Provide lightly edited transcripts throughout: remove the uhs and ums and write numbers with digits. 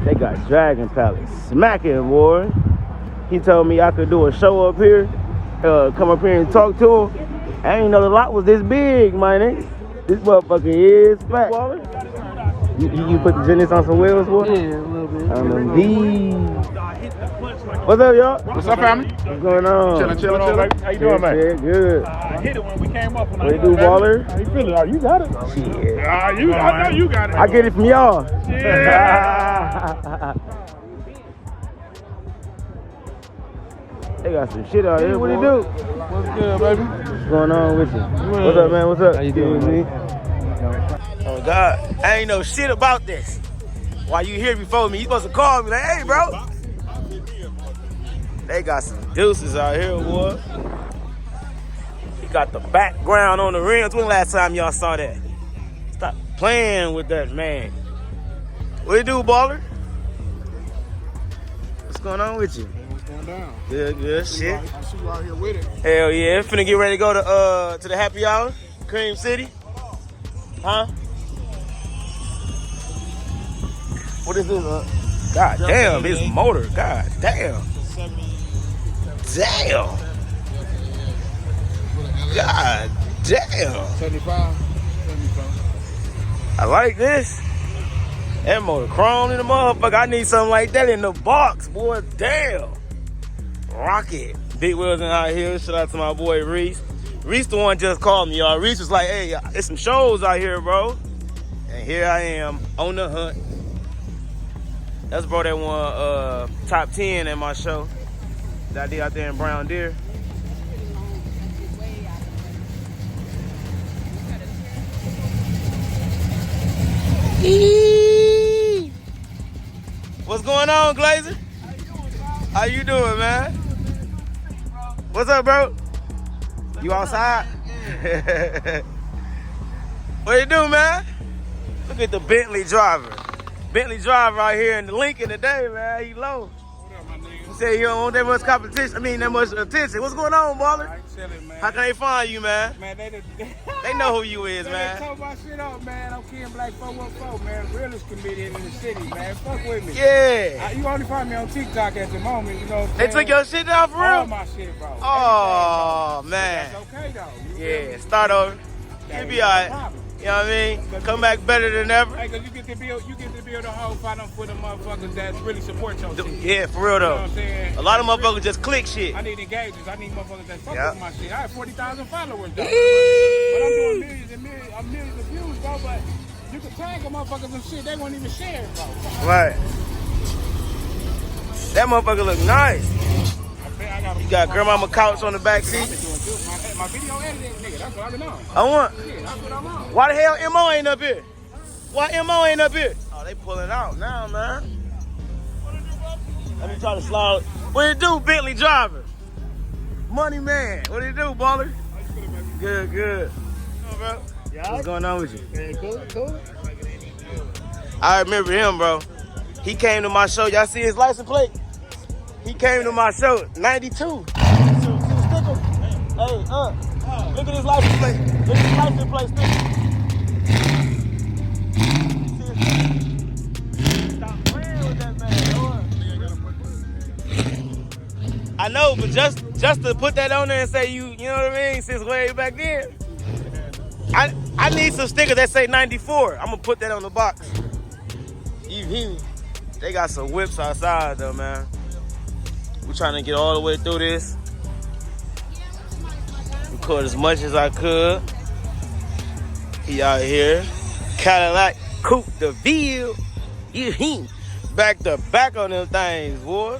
They got Dragon Palace smacking, boy. He told me I could do a show up here, come up here and talk to him. I didn't know the lot was this big, man. This motherfucker is fat. You put the genius on some wheels, boy? Yeah, a little bit. What's up, y'all? What's up, family? What's going on? Chillin', baby. How you doing, man? Yeah, good. I hit it when we came up. What you do, baller? How you feeling? Oh, you got it. Shit. I know you got it. I get it from y'all. Yeah. They got some shit out here. What you do? What's good, baby? What's going on with you? What's up, man? What's up? How you doing, me? Oh, God. I ain't know shit about this. Why you here before me? You supposed to call me like, hey, bro. They got some deuces out here, boy. He got the background on the rims. When the last time y'all saw that? Stop playing with that, man. What you do, baller? What's going on with you? What's going down? Good shit. I see you out here with it. Hell yeah. Finna get ready to go to the happy hour, Cream City. Huh? What is this? God damn, his motor. God damn. Damn. God damn. 75. I like this. That motor chrome in the motherfucker. I need something like that in the box, boy. Damn. Rocket. Big wheels in out here. Shout out to my boy Reese. Reese the one just called me, y'all. Reese was like, hey, there's some shows out here, bro. And here I am on the hunt. That's bro that won top 10 in my show that I did out there in Brown Deer. What's going on, Glazer? How you doing, man? What's up, bro? You outside? What you do, man? Look at the Bentley driver. Bentley driver out here in the Lincoln today, man. He low. What up, my nigga? You say you don't want that much competition. I mean, that much attention. What's going on, baller? I ain't chilling, man. How can they find you, man? Man, They know who you is, They man. told my shit up, man. I'm Ken Black 414, man. Realest comedian in the city, man. Fuck with me. Yeah. You only find me on TikTok at the moment, you know what I'm They saying? took your shit down for All real? my shit, bro. Oh, man. That's okay, though. Yeah, start over. You'll be all right. You know what I mean? Come back better than ever. Hey, cause you get to build a whole fight for the motherfuckers that really support your shit. Yeah, for real You know though. what I'm saying? A lot of motherfuckers just click shit. I need engagers. I need motherfuckers that fuck Yep. with my shit. I have 40,000 followers, though. But I'm doing millions and millions of views, bro. But you can tag a motherfuckers and shit, they won't even share it, bro. Right. That motherfucker look nice. You got grandmama couch on the back seat. My video editing, nigga, that's what I've been on. I want. Yeah, that's what I'm on. Why the hell MO ain't up here? Why MO ain't up here? Oh, they pulling out now, man. Let me try to slide. What it do, Bentley driver? Money man. What it do, baller? Good. Oh, bro. What's going on with you? Hey, cool. I remember him, bro. He came to my show. Y'all see his license plate? He came to my show, 92. Hey, look at his license plate. Look at his license plate still. Stop playing with that man, I know, but just to put that on there and say you know what I mean, since way back then. I need some stickers that say 94. I'm gonna put that on the box. They got some whips outside though, man. We're trying to get all the way through this. Record as much as I could. He out here. Cadillac Coupe de Ville. Back to back on them things, boy.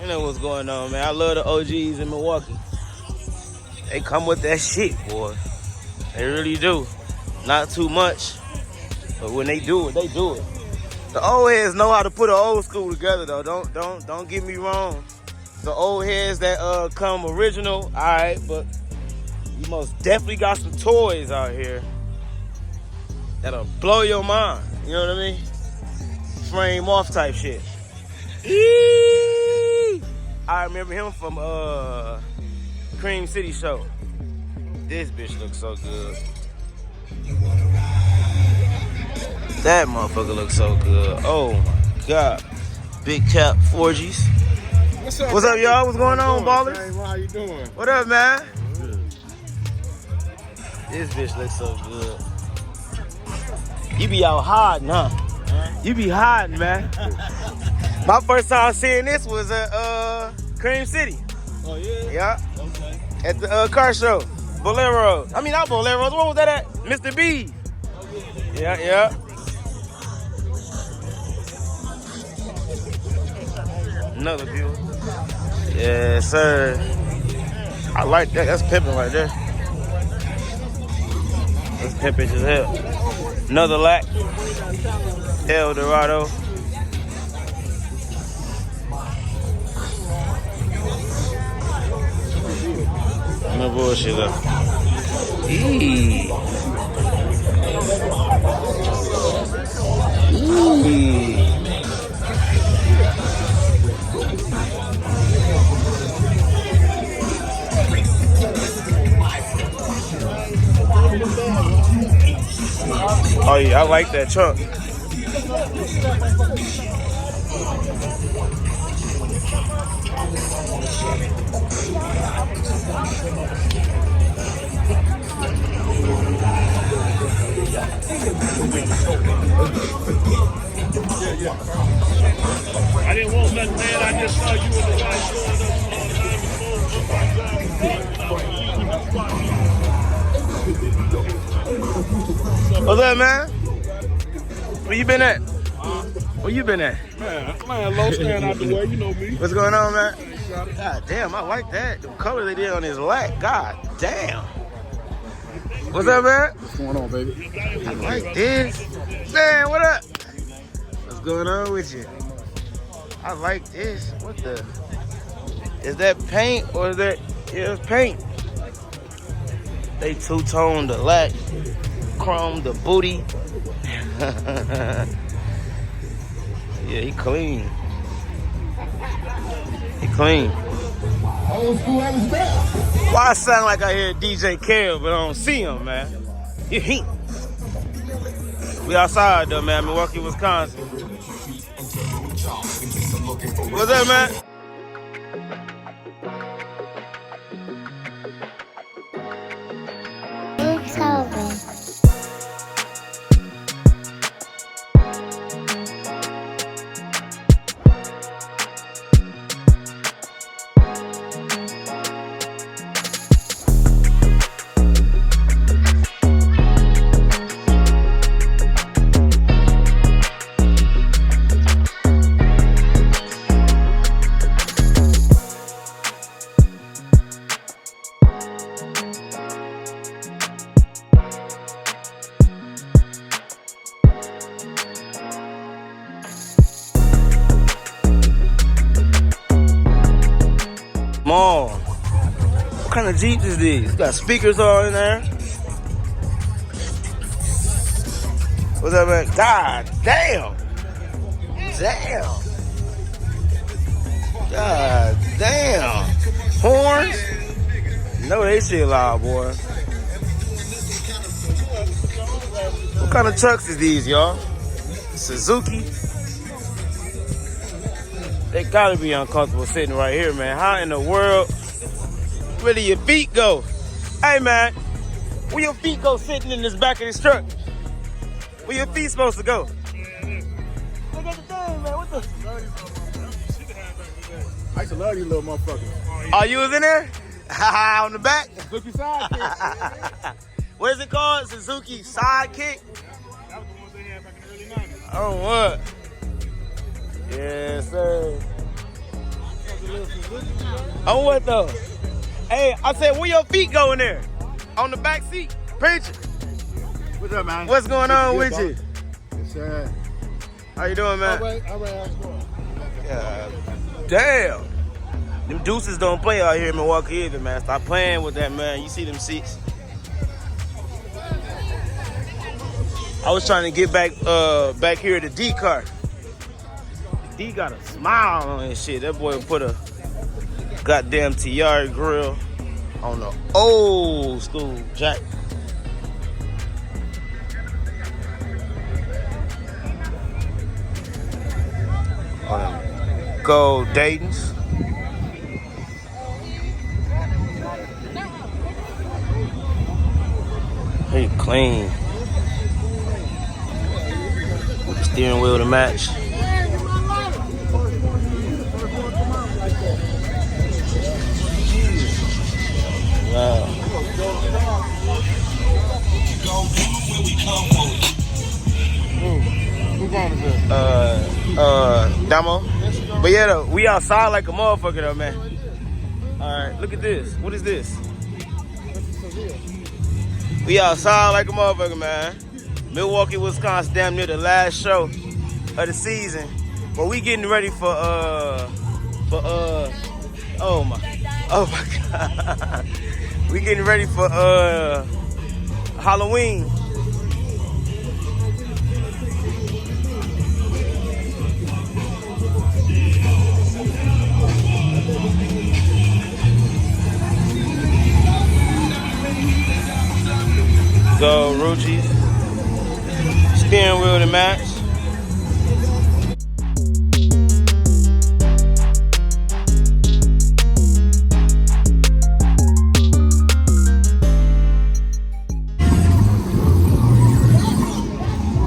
I know what's going on, man. I love the OGs in Milwaukee. They come with that shit, boy. They really do. Not too much, but when they do it, they do it. The old heads know how to put an old school together, though. Don't get me wrong. The old heads that come original, all right, but you most definitely got some toys out here that'll blow your mind. You know what I mean? Frame off type shit. Eee! I remember him from Cream City show. This bitch looks so good. That motherfucker looks so good. Oh my God. Big Cap 4Gs. What's up, y'all? What's going on, ballers? How you doing? What up, man? This bitch looks so good. You be out hiding, huh? You be hiding, man. My first time seeing this was at Cream City. Oh, yeah? Yeah. Okay. At the car show. Bolero. I mean, not Bolero. What was that at? Mr. B. Yeah. Another view. Yes, sir. I like that. That's pimping right there. That's pimping as hell. Another lack. El Dorado. No bullshit though. Eee. Oh yeah, I like that chunk. I didn't want nothing, man. I just saw you and the wife going up. What's up, man? Where you been at? Where you been at? Man, low stand out the way. You know me. What's going on, man? God damn, I like that. The color they did on his lack. God damn. What's up, man? What's going on, baby? I like this. Man, what up? What's going on with you? I like this. What the? Is that paint or is that? Yeah, it's paint. They two-toned the lack, chrome the booty. Yeah, he clean. He clean. Why I sound like I hear DJ Kev, but I don't see him, man? He. We outside though, man. Milwaukee, Wisconsin. What's up, man? Mom, what kind of Jeeps is these? Got speakers on in there. What's up, man? God damn. Damn. God damn. Horns? No, they shit loud, boy. What kind of trucks is these, y'all? Suzuki? They gotta be uncomfortable sitting right here, man. How in the world, where do your feet go? Hey, man, where your feet go sitting in this back of this truck? Where your feet supposed to go? Look at the thing, man. What the? I used to love these little motherfuckers. Oh, you was in there? On the back? Suzuki sidekick. What is it called? Suzuki Sidekick? That was the ones they had back in the early 90s. Oh, what? Yes, sir. On what though? Hey, I said, where your feet go in there? On the back seat? Preacher. What's up, man? What's going on with you? Yes, sir. How you doing, man? All right, how's it going? God damn. Them deuces don't play out here in Milwaukee either, man. Stop playing with that, man. You see them seats? I was trying to get back here to D car. D got a smile on his shit. That boy put a goddamn TR grill on the old school jack. On them gold Dayton's. Pretty clean. Steering wheel to match. Wow. Who phone is that? Damo. But yeah, though, we outside like a motherfucker though, man. Alright, look at this. What is this? We outside like a motherfucker, man. Milwaukee, Wisconsin, damn near the last show of the season. But we getting ready for oh my God. We getting ready for Halloween. Go Ruchis. Steering wheel to match.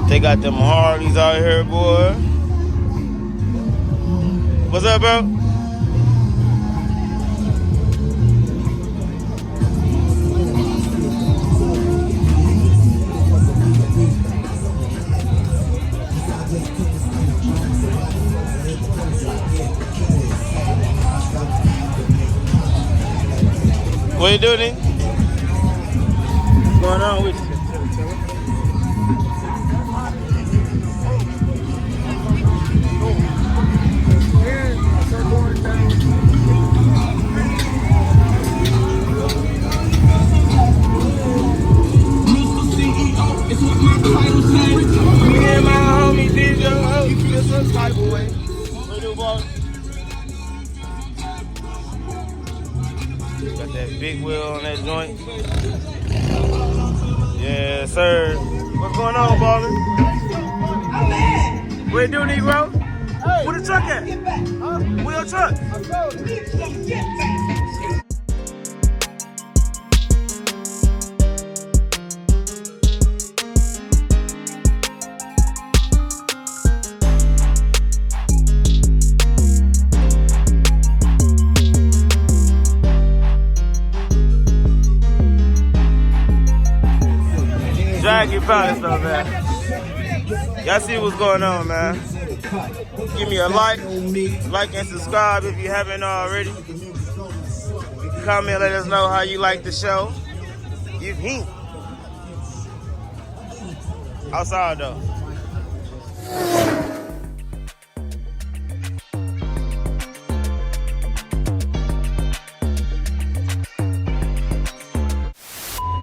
They got them Harleys out here, boy. What's up, bro? What you doing? What's going on with you? Me and my homie did your hoe. You feel some type of way. What you do, boss? Got that big wheel on that joint. Yes, sir. What's going on, baller? What you doing, Negro? Hey, Where the truck at? huh? Where your truck? I told you. Drag your pounds though, man. Y'all see what's going on, man. Give me a like and subscribe if you haven't already. Comment, let us know how you like the show. You hint. Outside though.